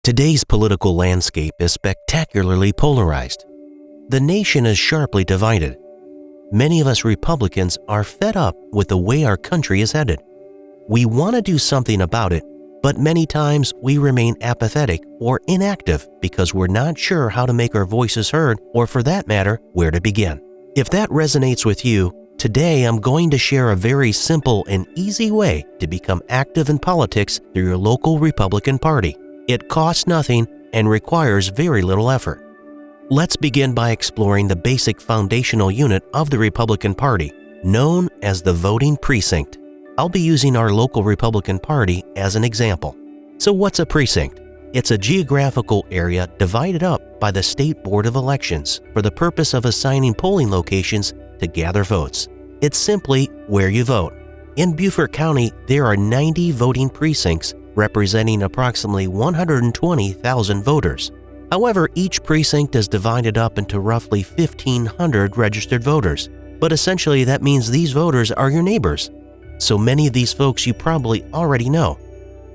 Today's political landscape is spectacularly polarized. The nation is sharply divided. Many of us Republicans are fed up with the way our country is headed. We want to do something about it, but many times we remain apathetic or inactive because we're not sure how to make our voices heard, or for that matter, where to begin. If that resonates with you, today I'm going to share a very simple and easy way to become active in politics through your local Republican Party. It costs nothing and requires very little effort. Let's begin by exploring the basic foundational unit of the Republican Party, known as the voting precinct. I'll be using our local Republican Party as an example. So what's a precinct? It's a geographical area divided up by the State Board of Elections for the purpose of assigning polling locations to gather votes. It's simply where you vote. In Beaufort County, there are 90 voting precincts representing approximately 120,000 voters. However, each precinct is divided up into roughly 1,500 registered voters. But essentially that means these voters are your neighbors. So many of these folks you probably already know.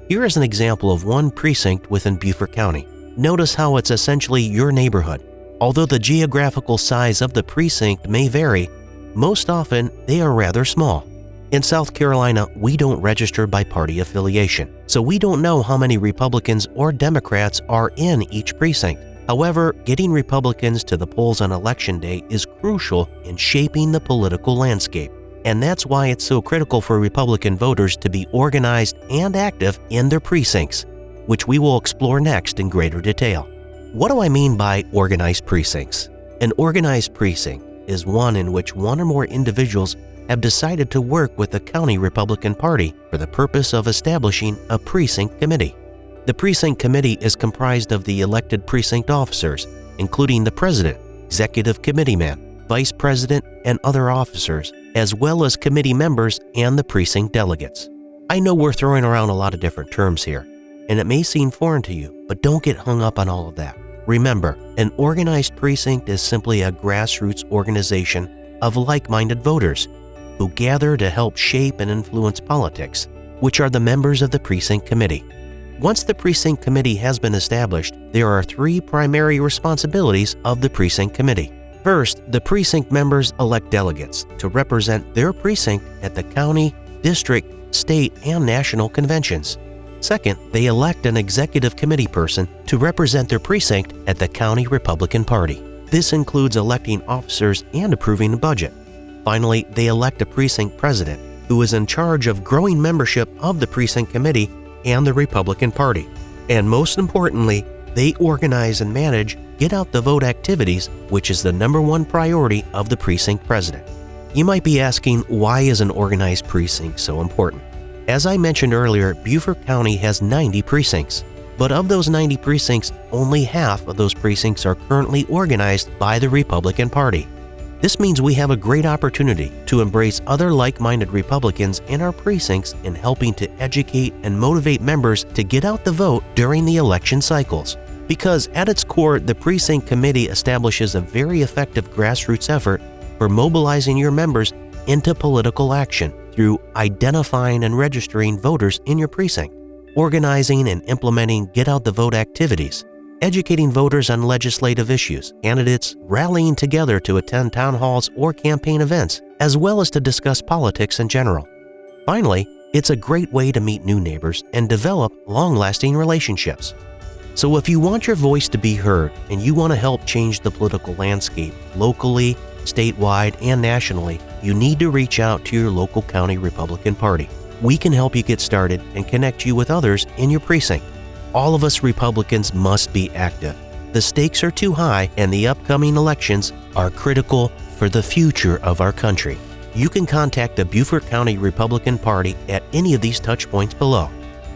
Here is an example of one precinct within Beaufort County. Notice how it's essentially your neighborhood. Although the geographical size of the precinct may vary, most often they are rather small. In South Carolina, we don't register by party affiliation, so we don't know how many Republicans or Democrats are in each precinct. However, getting Republicans to the polls on Election Day is crucial in shaping the political landscape, and that's why it's so critical for Republican voters to be organized and active in their precincts, which we will explore next in greater detail. What do I mean by organized precincts? An organized precinct is one in which one or more individuals have decided to work with the County Republican Party for the purpose of establishing a precinct committee. The precinct committee is comprised of the elected precinct officers, including the president, executive committeeman, vice president, and other officers, as well as committee members and the precinct delegates. I know we're throwing around a lot of different terms here, and it may seem foreign to you, but don't get hung up on all of that. Remember, an organized precinct is simply a grassroots organization of like-minded voters who gather to help shape and influence politics, which are the members of the precinct committee. Once the precinct committee has been established, there are three primary responsibilities of the precinct committee. First, the precinct members elect delegates to represent their precinct at the county, district, state, and national conventions. Second, they elect an executive committee person to represent their precinct at the County Republican Party. This includes electing officers and approving the budget. Finally, they elect a precinct president who is in charge of growing membership of the precinct committee and the Republican Party. And most importantly, they organize and manage get out the vote activities, which is the number one priority of the precinct president. You might be asking, why is an organized precinct so important? As I mentioned earlier, Beaufort County has 90 precincts. But of those 90 precincts, only half of those precincts are currently organized by the Republican Party. This means we have a great opportunity to embrace other like-minded Republicans in our precincts in helping to educate and motivate members to get out the vote during the election cycles. Because at its core, the precinct committee establishes a very effective grassroots effort for mobilizing your members into political action through identifying and registering voters in your precinct, organizing and implementing get-out-the-vote activities, educating voters on legislative issues, candidates rallying together to attend town halls or campaign events, as well as to discuss politics in general. Finally, it's a great way to meet new neighbors and develop long-lasting relationships. So if you want your voice to be heard and you want to help change the political landscape locally, statewide, and nationally, you need to reach out to your local county Republican Party. We can help you get started and connect you with others in your precinct. All of us Republicans must be active. The stakes are too high, and the upcoming elections are critical for the future of our country. You can contact the Beaufort County Republican Party at any of these touch points below.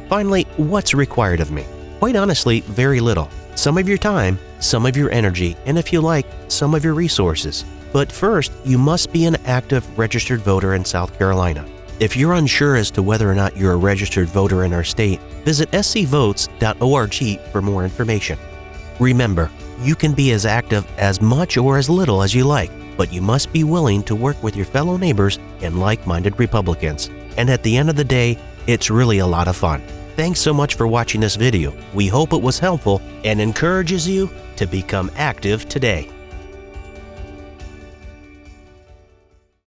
Finally, what's required of me? Quite honestly, very little. Some of your time, some of your energy, and if you like, some of your resources. But first, you must be an active registered voter in South Carolina. If you're unsure as to whether or not you're a registered voter in our state, visit scvotes.org for more information. Remember, you can be as active as much or as little as you like, but you must be willing to work with your fellow neighbors and like-minded Republicans. And at the end of the day, it's really a lot of fun. Thanks so much for watching this video. We hope it was helpful and encourages you to become active today.